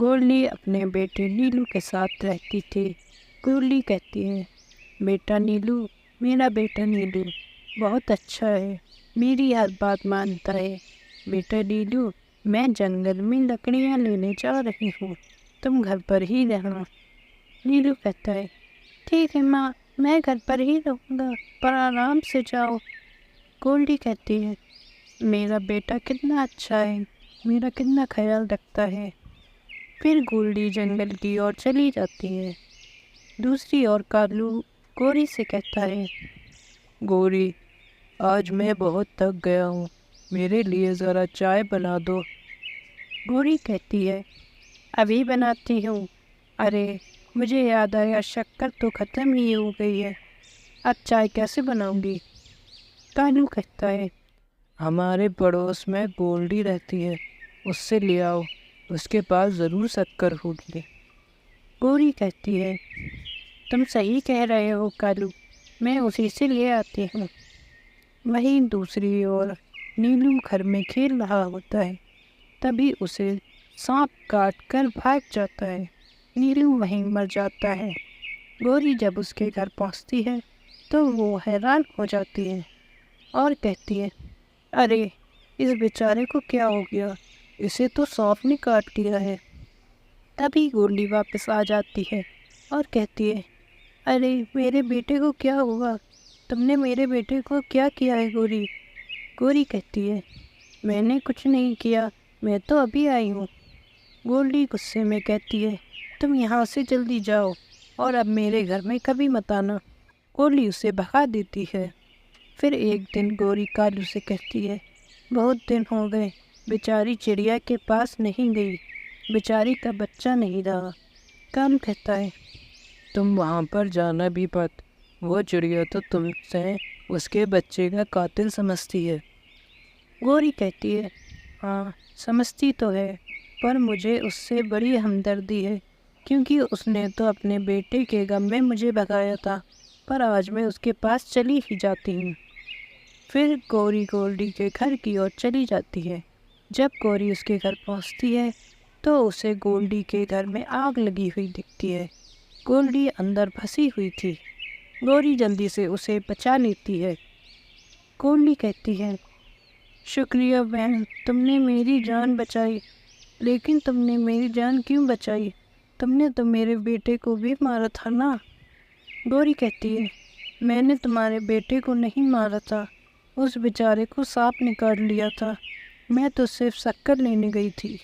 گورلی اپنے بیٹے نیلو کے ساتھ رہتی تھی۔ گورلی کہتی ہے، بیٹا نیلو، میرا بیٹا نیلو بہت اچھا ہے، میری ہر بات مانتا ہے۔ بیٹا نیلو، میں جنگل میں لکڑیاں لینے جا رہی ہوں، تم گھر پر ہی رہنا۔ نیلو کہتا ہے، ٹھیک ہے ماں، میں گھر پر ہی رہوں گا، پر آرام سے جاؤ۔ گورلی کہتی ہے، میرا بیٹا کتنا اچھا ہے، میرا کتنا خیال رکھتا ہے۔ پھر گورلی جنگل کی اور چلی جاتی ہے۔ دوسری اور کالو گوری سے کہتا ہے، گوری، آج میں بہت تھک گیا ہوں، میرے لیے ذرا چائے بنا دو۔ گوری کہتی ہے، ابھی بناتی ہوں۔ ارے مجھے یاد آیا، شکر تو ختم ہی ہو گئی ہے، اب چائے کیسے بناؤں گی؟ کالو کہتا ہے، ہمارے پڑوس میں گولڈی رہتی ہے، اس سے لے آؤ، اس کے پاس ضرور شکر ہوگی۔ گوری کہتی ہے، تم صحیح کہہ رہے ہو کالو، میں اسی سے لے آتی ہوں۔ وہیں دوسری اور نیلو گھر میں کھیل رہا ہوتا ہے، تبھی اسے سانپ کاٹ کر بھاگ جاتا ہے۔ نیلو وہیں مر جاتا ہے۔ گوری جب اس کے گھر پہنچتی ہے تو وہ حیران ہو جاتی ہے اور کہتی ہے، ارے اس بیچارے کو کیا ہو گیا، اسے تو سانپ نے کاٹ لیا ہے۔ تبھی گورلی واپس آ جاتی ہے اور کہتی ہے، ارے میرے بیٹے کو کیا ہوا، تم نے میرے بیٹے کو کیا کیا ہے گوری؟ گوری کہتی ہے، میں نے کچھ نہیں کیا، میں تو ابھی آئی ہوں۔ گورلی غصے میں کہتی ہے، تم یہاں سے جلدی جاؤ اور اب میرے گھر میں کبھی مت آنا۔ گورلی اسے بھگا دیتی ہے۔ پھر ایک دن گوری کالو سے کہتی ہے، بہت دن ہو گئے، بیچاری چڑیا کے پاس نہیں گئی، بیچاری کا بچہ نہیں رہا۔ کالو کہتا ہے، تم وہاں پر جانا بھی مت، وہ چڑیا تو تم سے اس کے بچے کا قاتل سمجھتی ہے۔ گوری کہتی ہے، ہاں سمجھتی تو ہے، پر مجھے اس سے بڑی ہمدردی ہے، کیونکہ اس نے تو اپنے بیٹے کے غم میں مجھے بھگایا تھا، پر آج میں اس کے پاس چلی ہی جاتی ہوں۔ پھر گوری گورلی کے گھر کی اور چلی جاتی ہے۔ جب گوری اس کے گھر پہنچتی ہے تو اسے گورلی کے گھر میں آگ لگی ہوئی دکھتی ہے۔ گورلی اندر پھنسی ہوئی تھی۔ گوری جلدی سے اسے بچا لیتی ہے۔ گورلی کہتی ہے، شکریہ بہن، تم نے میری جان بچائی، لیکن تم نے میری جان کیوں بچائی؟ تم نے تو میرے بیٹے کو بھی مارا تھا نا؟ گوری کہتی ہے، میں نے تمہارے بیٹے کو نہیں مارا تھا، اس بیچارے کو سانپ نے کاٹ لیا تھا، میں تو صرف شکر لینے گئی تھی۔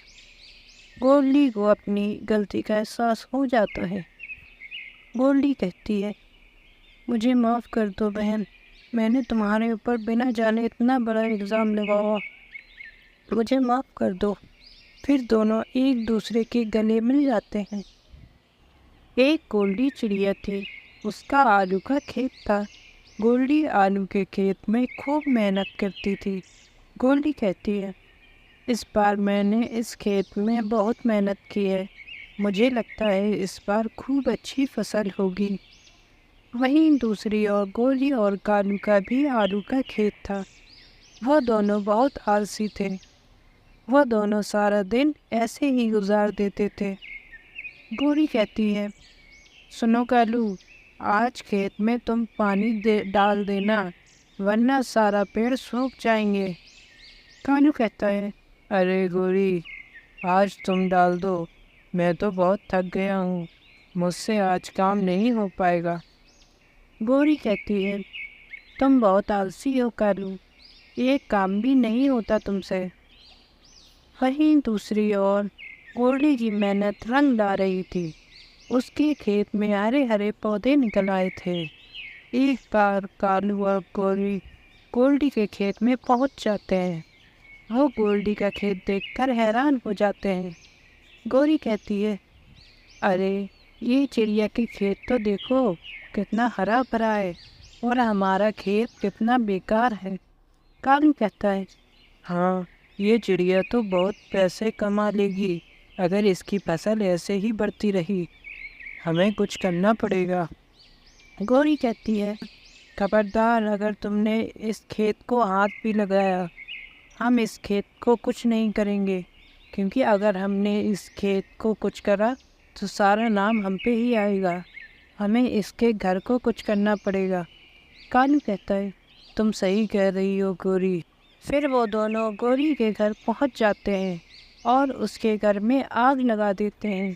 گورلی کو اپنی غلطی کا احساس ہو جاتا ہے۔ گورلی کہتی ہے، مجھے معاف کر دو بہن، میں نے تمہارے اوپر بنا جانے اتنا بڑا الزام لگایا، مجھے معاف کر دو۔ پھر دونوں ایک دوسرے کے گلے مل جاتے ہیں۔ ایک گورلی چڑیا تھی، اس کا آلو کا کھیت تھا۔ گورلی آلو کے کھیت میں خوب محنت کرتی تھی۔ گورلی کہتی ہے، اس بار میں نے اس کھیت میں بہت محنت کی ہے، مجھے لگتا ہے اس بار خوب اچھی فصل ہوگی۔ وہیں دوسری اور گورلی اور کالو کا بھی آلو کا کھیت تھا۔ وہ دونوں بہت آلسی تھے، وہ دونوں سارا دن ایسے ہی گزار دیتے تھے۔ گوری کہتی ہے، سنو کالو، آج کھیت میں تم پانی ڈال دینا، ورنہ سارا پیڑ سوکھ جائیں گے۔ کالو کہتا ہے، ارے گوری، آج تم ڈال دو، میں تو بہت تھک گیا ہوں، مجھ سے آج کام نہیں ہو پائے گا۔ گوری کہتی ہے، تم بہت آلسی ہو کالو، ایک کام بھی نہیں ہوتا تم سے۔ وہیں دوسری اور گورلی کی محنت رنگ لا رہی تھی، اس کے کھیت میں ہرے ہرے پودے نکل آئے تھے۔ ایک بار کالو اور گورلی کے کھیت میں پہنچ جاتے ہیں۔ وہ گورلی کا کھیت دیکھ کر حیران ہو جاتے ہیں۔ گوری کہتی ہے، ارے یہ چڑیا کے کھیت تو دیکھو، کتنا ہرا بھرا ہے، اور ہمارا کھیت کتنا بیکار ہے۔ کالو کہتا ہے، ہاں یہ چڑیا تو بہت پیسے کما لے گی اگر اس کی فصل ایسے ہی بڑھتی رہی، ہمیں کچھ کرنا پڑے گا۔ گوری کہتی ہے، خبردار، اگر تم نے اس کھیت کو ہاتھ بھی لگایا، ہم اس کھیت کو کچھ نہیں کریں گے، کیونکہ اگر ہم نے اس کھیت کو کچھ کرا تو سارا نام ہم پہ ہی آئے گا، ہمیں اس کے گھر کو کچھ کرنا پڑے گا۔ کالو کہتا ہے تم صحیح کہہ رہی ہو گوری۔ پھر وہ دونوں گوری کے گھر پہنچ جاتے ہیں اور اس کے گھر میں آگ لگا دیتے ہیں،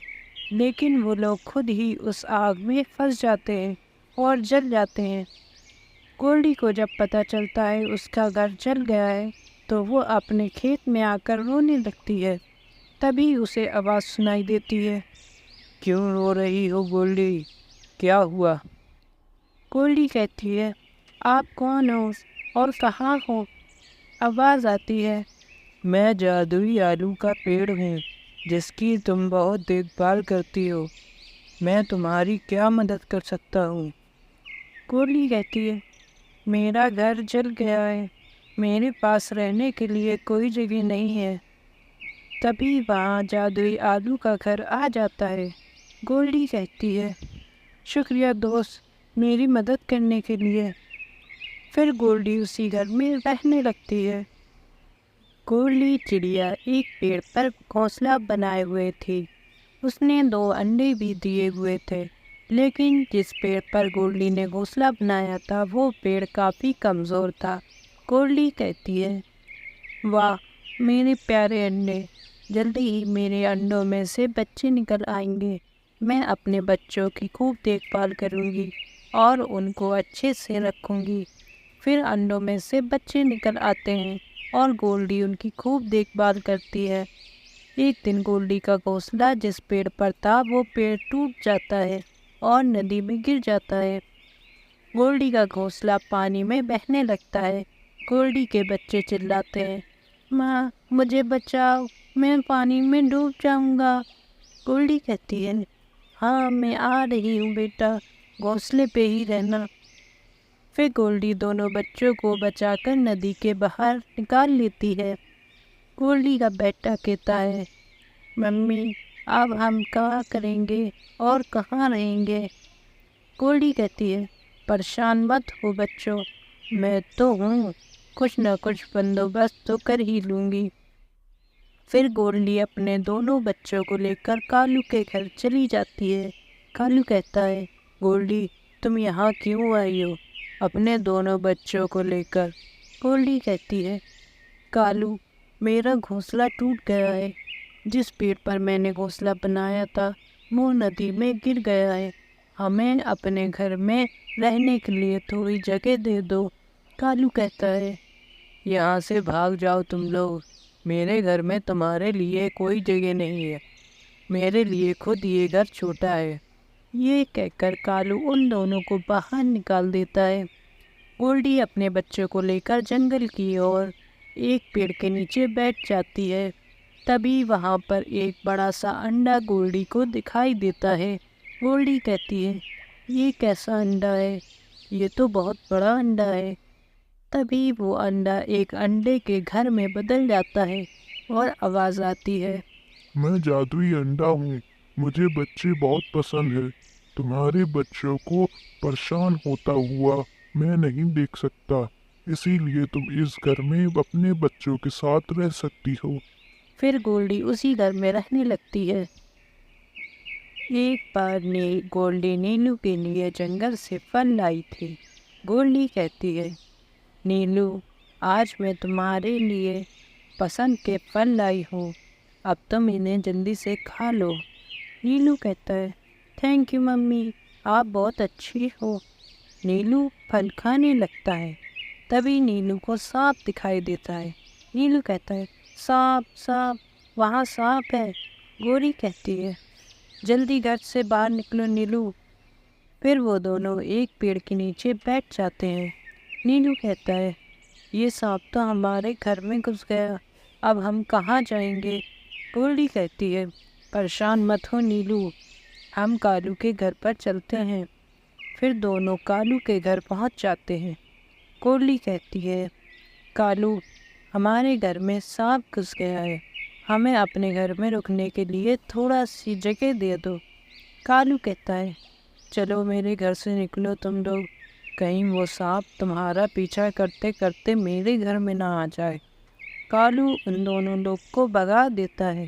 لیکن وہ لوگ خود ہی اس آگ میں پھنس جاتے ہیں اور جل جاتے ہیں۔ گولڈی کو جب پتہ چلتا ہے اس کا گھر جل گیا ہے تو وہ اپنے کھیت میں آ کر رونے لگتی ہے۔ تبھی اسے آواز سنائی دیتی ہے، کیوں رو رہی ہو گولڈی؟ کیا ہوا؟ گولڈی کہتی ہے، آپ کون ہو اور کہاں ہو؟ آواز آتی ہے، میں جادوئی آلو کا پیڑ ہوں جس کی تم بہت دیکھ بھال کرتی ہو، میں تمہاری کیا مدد کر سکتا ہوں؟ گولڈی کہتی ہے، میرا گھر جل گیا ہے، میرے پاس رہنے کے لیے کوئی جگہ نہیں ہے۔ تبھی وہاں جادوئی آلو کا گھر آ جاتا ہے۔ گولڈی کہتی ہے، شکریہ دوست میری مدد کرنے کے لیے۔ پھر گولڈی اسی گھر میں رہنے لگتی ہے۔ گولڈی چڑیا ایک پیڑ پر گھونسلہ بنائے ہوئے تھی۔ اس نے 2 انڈے بھی دیے ہوئے تھے، لیکن جس پیڑ پر گولڈی نے گھونسلہ بنایا تھا وہ پیڑ کافی کمزور تھا۔ گولڈی کہتی ہے، واہ میرے پیارے انڈے، جلدی ہی میرے انڈوں میں سے بچے نکل آئیں گے۔ میں اپنے بچوں کی خوب دیکھ بھال کروں گی اور ان کو اچھے سے رکھوں گی۔ پھر انڈوں میں سے بچے نکل آتے ہیں اور گولڈی ان کی خوب دیکھ بھال کرتی ہے۔ ایک دن گولڈی کا گھونسلہ جس پیڑ پر تھا وہ پیڑ ٹوٹ جاتا ہے اور ندی میں گر جاتا ہے۔ گولڈی کا گھونسلہ پانی میں بہنے لگتا ہے۔ گولڈی کے بچے چلاتے ہیں، ماں مجھے بچاؤ، میں پانی میں ڈوب جاؤں گا۔ گولڈی کہتی ہے، ہاں میں آ رہی ہوں بیٹا، گھونسلے پہ ہی رہنا۔ پھر گولڈی دونوں بچوں کو بچا کر ندی کے باہر نکال لیتی ہے۔ گولڈی کا بیٹا کہتا ہے، ممی اب ہم کیا کریں گے اور کہاں رہیں گے؟ گولڈی کہتی ہے، پریشان مت ہو بچوں، میں تو ہوں، کچھ نہ کچھ بندوبست تو کر ہی لوں گی۔ پھر گولڈی اپنے دونوں بچوں کو لے کر کالو کے گھر چلی جاتی ہے۔ کالو کہتا ہے، گولڈی تم یہاں کیوں آئی ہو اپنے دونوں بچوں کو لے کر؟ گولڈی کہتی ہے، کالو میرا گھونسلہ ٹوٹ گیا ہے، جس پیڑ پر میں نے گھونسلہ بنایا تھا وہ ندی میں گر گیا ہے، ہمیں اپنے گھر میں رہنے کے لیے تھوڑی جگہ دے دو۔ کالو کہتا ہے، یہاں سے بھاگ جاؤ تم لوگ، میرے گھر میں تمہارے لیے کوئی جگہ نہیں ہے، میرے لیے خود یہ گھر چھوٹا ہے۔ یہ کہہ کر کالو ان دونوں کو باہر نکال دیتا ہے۔ گولڈی اپنے بچوں کو لے کر جنگل کی اور ایک پیڑ کے نیچے بیٹھ جاتی ہے۔ تبھی وہاں پر ایک بڑا سا انڈا گولڈی کو دکھائی دیتا ہے۔ گولڈی کہتی ہے، یہ کیسا انڈا ہے؟ یہ تو بہت بڑا انڈا ہے۔ تبھی وہ انڈا ایک انڈے کے گھر میں بدل جاتا ہے اور آواز آتی ہے، میں جادوئی انڈا ہوں، مجھے بچے بہت پسند ہیں، تمہارے بچوں کو پریشان ہوتا ہوا میں نہیں دیکھ سکتا، اسی لیے تم اس گھر میں اپنے بچوں کے ساتھ رہ سکتی ہو۔ پھر گولڈی اسی گھر میں رہنے لگتی ہے۔ ایک بار گولڈی نیلو کے لیے جنگل سے پھل لائی تھی۔ گولڈی کہتی ہے، نیلو آج میں تمہارے لیے پسند کے پھل لائی ہوں، اب تم انہیں جلدی سے کھا لو۔ نیلو کہتا ہے، تھینک یو ممی، آپ بہت اچھی ہو۔ نیلو پھل کھانے لگتا ہے۔ تبھی نیلو کو سانپ دکھائی دیتا ہے۔ نیلو کہتا ہے، سانپ سانپ، وہاں سانپ ہے۔ گوری کہتی ہے، جلدی گھر سے باہر نکلو نیلو۔ پھر وہ دونوں ایک پیڑ کے نیچے بیٹھ جاتے ہیں۔ نیلو کہتا ہے، یہ سانپ تو ہمارے گھر میں گھس گیا، اب ہم کہاں جائیں گے؟ گولڈی کہتی ہے، پریشان مت ہو نیلو، ہم کالو کے گھر پر چلتے ہیں۔ پھر دونوں کالو کے گھر پہنچ جاتے ہیں۔ گولڈی کہتی ہے، کالو ہمارے گھر میں سانپ گھس گیا ہے، ہمیں اپنے گھر میں رکنے کے لیے تھوڑا سی جگہ دے دو۔ کالو کہتا ہے، چلو میرے گھر سے نکلو تم لوگ، کہیں وہ سانپ تمہارا پیچھا کرتے کرتے میرے گھر میں نہ آ جائے۔ کالو ان دونوں لوگ کو بھگا دیتا ہے۔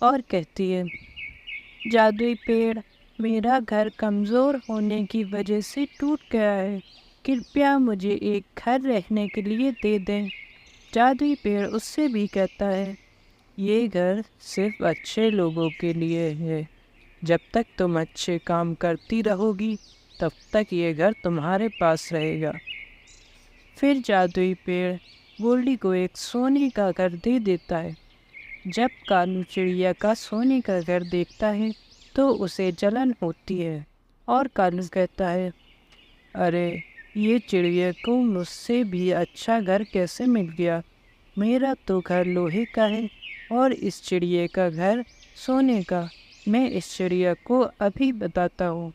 اور کہتی ہے، جادوئی پیڑ، میرا گھر کمزور ہونے کی وجہ سے ٹوٹ گیا ہے، کرپیا مجھے ایک گھر رہنے کے لیے دے دیں۔ جادوئی پیڑ اس سے بھی کہتا ہے، یہ گھر صرف اچھے لوگوں کے لیے ہے، جب تک تم اچھے کام کرتی رہو گی تب تک یہ گھر تمہارے پاس رہے گا۔ پھر جادوئی پیڑ گولڈی کو ایک سونے کا گھر دے دیتا ہے۔ جب کالو چڑیا کا سونے کا گھر دیکھتا ہے تو اسے جلن ہوتی ہے اور کالو کہتا ہے، ارے یہ چڑیا کو مجھ سے بھی اچھا گھر کیسے مل گیا؟ میرا تو گھر لوہے کا ہے اور اس چڑیا کا گھر سونے کا۔ میں اس چڑیا کو ابھی بتاتا ہوں۔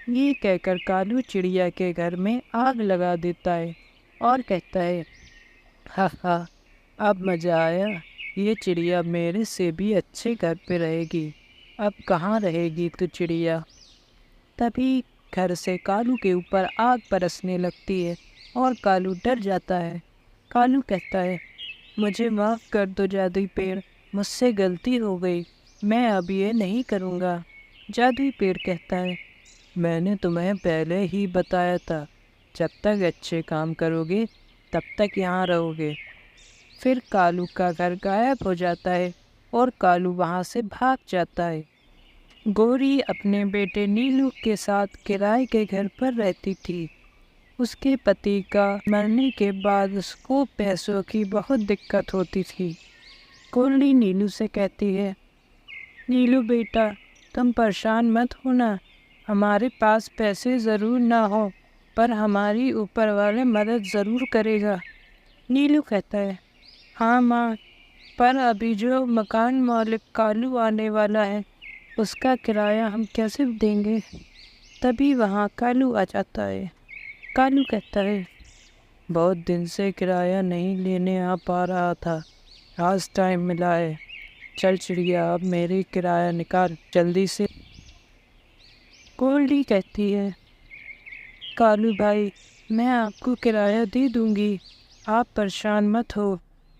یہ کہہ کر کالو چڑیا کے گھر میں آگ لگا دیتا ہے اور کہتا ہے، ہاں ہاں، اب مزہ آیا، یہ چڑیا میرے سے بھی اچھے گھر پہ رہے گی۔ اب کہاں رہے گی تو چڑیا؟ تبھی گھر سے کالو کے اوپر آگ برسنے لگتی ہے اور کالو ڈر جاتا ہے۔ کالو کہتا ہے، مجھے معاف کر دو جادوئی پیڑ، مجھ سے غلطی ہو گئی، میں اب یہ نہیں کروں گا۔ جادوئی پیڑ کہتا ہے، میں نے تمہیں پہلے ہی بتایا تھا، جب تک اچھے کام کرو گے تب تک یہاں رہو گے۔ پھر کالو کا گھر غائب ہو جاتا ہے اور کالو وہاں سے بھاگ جاتا ہے۔ گوری اپنے بیٹے نیلو کے ساتھ کرائے کے گھر پر رہتی تھی۔ اس کے پتی کا مرنے کے بعد اس کو پیسوں کی بہت دقت ہوتی تھی۔ گولڈی نیلو سے کہتی ہے، نیلو بیٹا، تم پریشان مت ہونا، ہمارے پاس پیسے ضرور نہ ہوں پر ہماری اوپر والے مدد ضرور کرے گا۔ نیلو کہتا ہے، ہاں ماں، پر ابھی جو مکان مالک کالو آنے والا ہے اس کا کرایہ ہم کیسے دیں گے؟ تبھی وہاں کالو آ جاتا ہے۔ کالو کہتا ہے، بہت دن سے کرایہ نہیں لینے آ پا رہا تھا، آج ٹائم ملا ہے، چل چڑیا اب میری کرایہ نکال جلدی سے۔ گولڈی کہتی ہے، کالو بھائی، میں آپ کو کرایہ دے دوں گی، آپ پریشان مت ہو،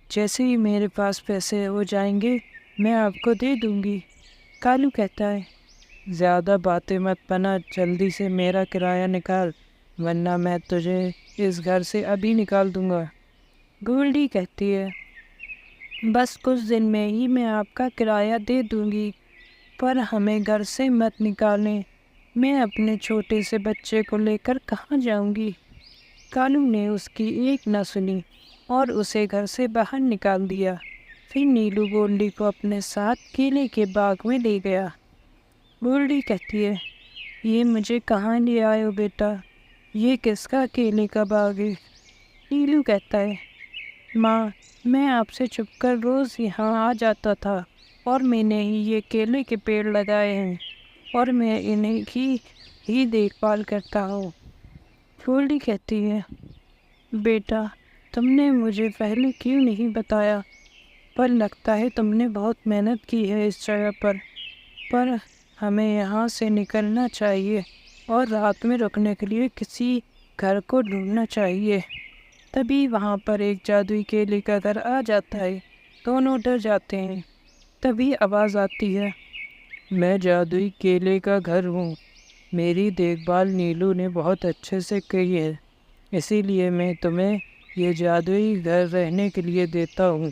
جیسے ہی میرے پاس پیسے ہو جائیں گے میں آپ کو دے دوں گی۔ کالو کہتا ہے، زیادہ باتیں مت بنا، جلدی سے میرا کرایہ نکال ورنہ میں تجھے اس گھر سے ابھی نکال دوں گا۔ گولڈی کہتی ہے، بس کچھ دن میں ہی میں آپ کا کرایہ دے دوں گی، پر ہمیں گھر سے مت نکالیں، میں اپنے چھوٹے سے بچے کو لے کر کہاں جاؤں گی؟ کالو نے اس کی ایک نہ سنی اور اسے گھر سے باہر نکال دیا۔ پھر نیلو گولڈی کو اپنے ساتھ کیلے کے باغ میں لے گیا۔ گولڈی کہتی ہے، یہ مجھے کہاں لے آئے ہو بیٹا؟ یہ کس کا کیلے کا باغ ہے؟ نیلو کہتا ہے، ماں، میں آپ سے چھپ کر روز یہاں آ جاتا تھا اور میں نے ہی یہ کیلے کے پیڑ لگائے ہیں اور میں انہیں ہی دیکھ بھال کرتا ہوں۔ گولڈی کہتی ہے، بیٹا، تم نے مجھے پہلے کیوں نہیں بتایا؟ پر لگتا ہے تم نے بہت محنت کی ہے اس جگہ پر ہمیں یہاں سے نکلنا چاہیے اور رات میں رکنے کے لیے کسی گھر کو ڈھونڈنا چاہیے۔ تبھی وہاں پر ایک جادوئی کیلے کا گھر آ جاتا ہے، دونوں ڈر جاتے ہیں۔ تبھی آواز آتی ہے، میں جادوئی کیلے کا گھر ہوں، میری دیکھ بھال نیلو نے بہت اچھے سے کی ہے، اسی لیے میں تمہیں یہ جادوئی گھر رہنے کے لیے دیتا ہوں،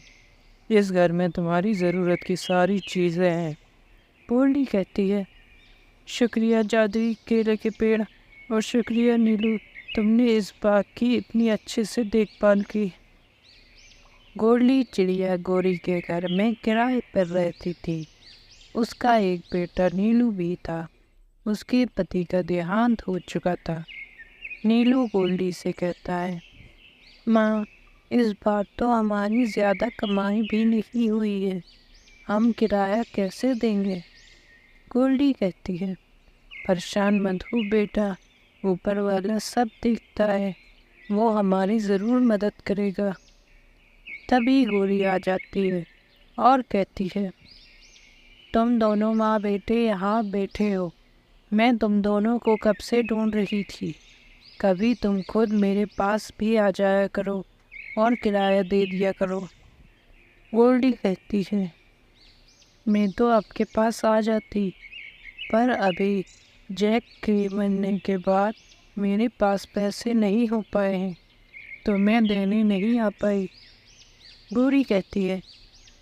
اس گھر میں تمہاری ضرورت کی ساری چیزیں ہیں۔ گولڈی کہتی ہے، شکریہ جادوئی کیلے کے پیڑ اور شکریہ نیلو، تم نے اس باغ کی اتنی اچھے سے دیکھ بھال کی۔ گولڈی چڑیا گوری کے گھر میں کرائے پر رہتی تھی۔ اس کا ایک بیٹا نیلو بھی تھا، اس کے پتی کا دیہانت ہو چکا تھا۔ نیلو گولڈی سے کہتا ہے، ماں، اس بار تو ہماری زیادہ کمائی بھی نہیں ہوئی ہے، ہم کرایہ کیسے دیں گے؟ گولڈی کہتی ہے، پریشان مت ہو بیٹا، اوپر والا سب دیکھتا ہے، وہ ہماری ضرور مدد کرے گا۔ تبھی گوری آ جاتی ہے اور کہتی ہے، تم دونوں ماں بیٹے یہاں بیٹھے ہو، میں تم دونوں کو کب سے ڈھونڈ رہی تھی، کبھی تم خود میرے پاس بھی آ جایا کرو اور کرایہ دے دیا کرو۔ گولڈی کہتی ہے، میں تو آپ کے پاس آ جاتی، پر ابھی جیک کے مرنے کے بعد میرے پاس پیسے نہیں ہو پائے ہیں تو میں دینے نہیں آ پائی۔ گوری کہتی ہے،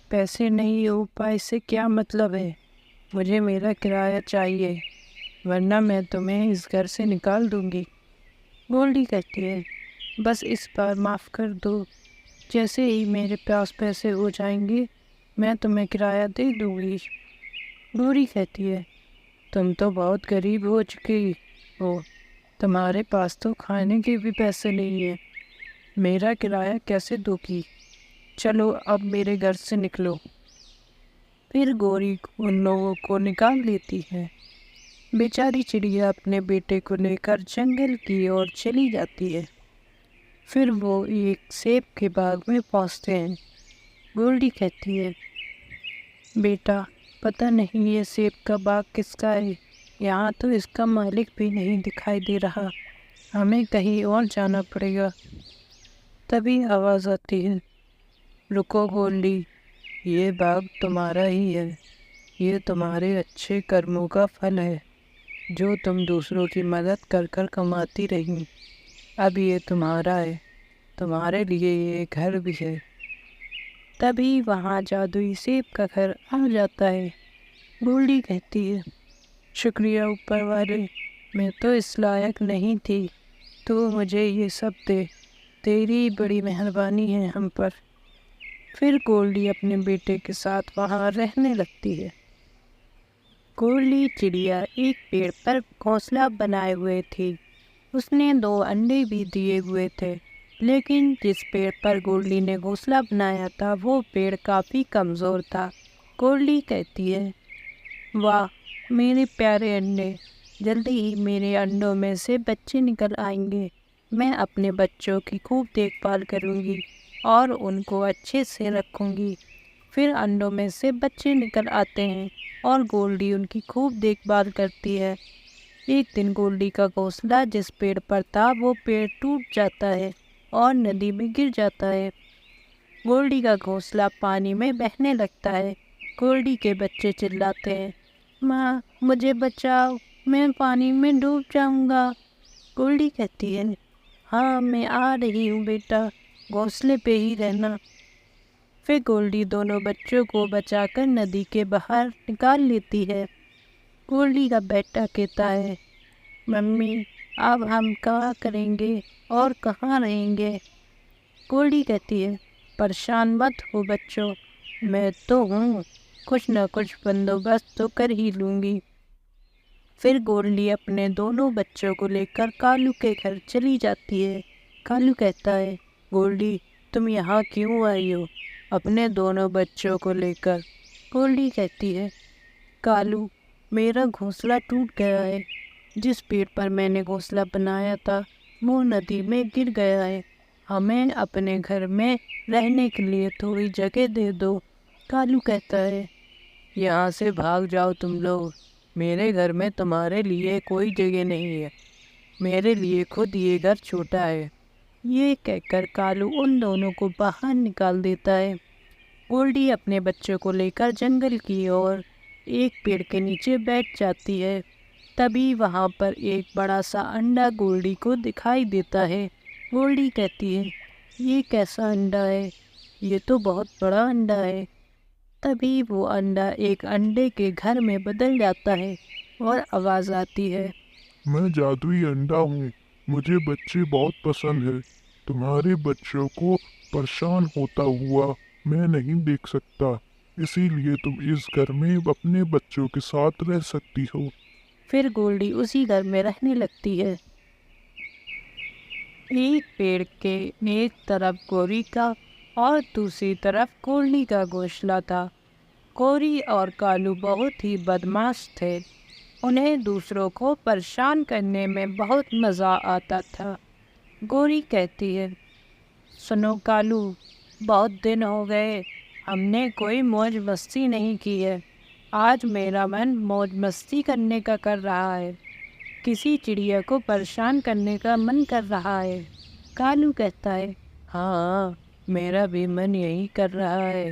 پیسے نہیں ہو پائے سے کیا مطلب ہے؟ مجھے میرا کرایہ چاہیے، ورنہ میں تمہیں اس گھر سے نکال دوں گی۔ گولڈی کہتی ہے، بس اس بار معاف کر دو، جیسے ہی میرے پاس پیسے ہو جائیں گے میں تمہیں کرایہ دے دوں گی۔ گوری کہتی ہے، تم تو بہت غریب ہو چکی ہو، تمہارے پاس تو کھانے کے بھی پیسے نہیں ہیں، میرا کرایہ کیسے دو گی؟ چلو اب میرے گھر سے نکلو۔ پھر گوری ان لوگوں کو نکال لیتی ہے۔ بیچاری چڑیا اپنے بیٹے کو لے کر جنگل کی اور چلی جاتی ہے۔ پھر وہ ایک سیب کے باغ میں پہنچتے ہیں۔ گولڈی کہتی ہے، بیٹا پتہ نہیں یہ سیب کا باغ کس کا ہے، یہاں تو اس کا مالک بھی نہیں دکھائی دے رہا، ہمیں کہیں اور جانا پڑے گا۔ تبھی آواز آتی ہے، رکو گولڈی، یہ باغ تمہارا ہی ہے، یہ تمہارے اچھے کرموں کا پھل ہے جو تم دوسروں کی مدد کر کر کماتی رہی، اب یہ تمہارا ہے، تمہارے لیے یہ گھر بھی ہے۔ تبھی وہاں جادوئی سیب کا گھر آ جاتا ہے۔ گولڈی کہتی ہے، شکریہ اوپر والے، میں تو اس لائق نہیں تھی تو مجھے یہ سب دے، تیری بڑی مہربانی ہے ہم پر۔ پھر گولڈی اپنے بیٹے کے ساتھ وہاں رہنے لگتی ہے۔ گولڈی چڑیا ایک پیڑ پر گھونسلہ بنائے ہوئے تھی، اس نے 2 انڈے بھی دیے ہوئے تھے، لیکن جس پیڑ پر گولڈی نے گھونسلہ بنایا تھا وہ پیڑ کافی کمزور تھا۔ گولڈی کہتی ہے، واہ میرے پیارے انڈے، جلدی ہی میرے انڈوں میں سے بچے نکل آئیں گے، میں اپنے بچوں کی خوب دیکھ بھال کروں گی اور ان کو اچھے سے رکھوں گی۔ پھر انڈوں میں سے بچے نکل آتے ہیں اور گولڈی ان کی خوب دیکھ بھال کرتی ہے۔ ایک دن گولڈی کا گھونسلہ جس پیڑ پر تھا وہ پیڑ ٹوٹ جاتا ہے اور ندی میں گر جاتا ہے۔ گولڈی کا گھونسلہ پانی میں بہنے لگتا ہے۔ گولڈی کے بچے چلاتے ہیں، ماں مجھے بچاؤ، میں پانی میں ڈوب جاؤں گا۔ گولڈی کہتی ہے، ہاں میں آ رہی ہوں بیٹا، گھونسلے پہ ہی رہنا۔ پھر گولڈی دونوں بچوں کو بچا کر ندی کے باہر نکال لیتی ہے۔ گولڈی کا بیٹا کہتا ہے، ممی اب ہم کیا کریں گے اور کہاں رہیں گے؟ گولڈی کہتی ہے، پریشان مت ہو بچوں، میں تو ہوں، کچھ نہ کچھ بندوبست تو کر ہی لوں گی۔ پھر گولڈی اپنے دونوں بچوں کو لے کر کالو کے گھر چلی جاتی ہے۔ کالو کہتا ہے، گولڈی تم یہاں کیوں آئی ہو اپنے دونوں بچوں کو لے کر؟ گولڈی کہتی ہے، کالو میرا گھونسلہ ٹوٹ گیا ہے، جس پیڑ پر میں نے گھونسلہ بنایا تھا وہ ندی میں گر گیا ہے، ہمیں اپنے گھر میں رہنے کے لیے تھوڑی جگہ دے دو۔ کالو کہتا ہے، یہاں سے بھاگ جاؤ تم لوگ، میرے گھر میں تمہارے لیے کوئی جگہ نہیں ہے، میرے لیے خود یہ گھر چھوٹا ہے۔ یہ کہہ کر کالو ان دونوں کو باہر نکال دیتا ہے۔ گولڈی اپنے بچوں کو لے کر جنگل کی اور ایک پیڑ کے نیچے بیٹھ جاتی ہے۔ تبھی وہاں پر ایک بڑا سا انڈا گولڈی کو دکھائی دیتا ہے۔ گولڈی کہتی ہے، یہ کیسا انڈا ہے، یہ تو بہت بڑا انڈا ہے۔ تبھی وہ انڈا ایک انڈے کے گھر میں بدل جاتا ہے اور آواز آتی ہے، میں جادوئی انڈا ہوں، مجھے بچے بہت پسند ہیں، تمہارے بچوں کو پریشان ہوتا ہوا میں نہیں دیکھ سکتا، اسی لیے تم اس گھر میں اپنے بچوں کے ساتھ رہ سکتی ہو۔ پھر گولڈی اسی گھر میں رہنے لگتی ہے۔ ایک پیڑ کے ایک طرف گوری کا اور دوسری طرف گولڈی کا گھونسلہ تھا۔ گوری اور کالو بہت ہی بدمعاش تھے، انہیں دوسروں کو پریشان کرنے میں بہت مزہ آتا تھا۔ گوری کہتی ہے، سنو کالو، بہت دن ہو گئے ہم نے کوئی موج مستی نہیں کی ہے، آج میرا من موج مستی کرنے کا کر رہا ہے، کسی چڑیا کو پریشان کرنے کا من کر رہا ہے۔ کالو کہتا ہے، ہاں میرا بھی من یہی کر رہا ہے،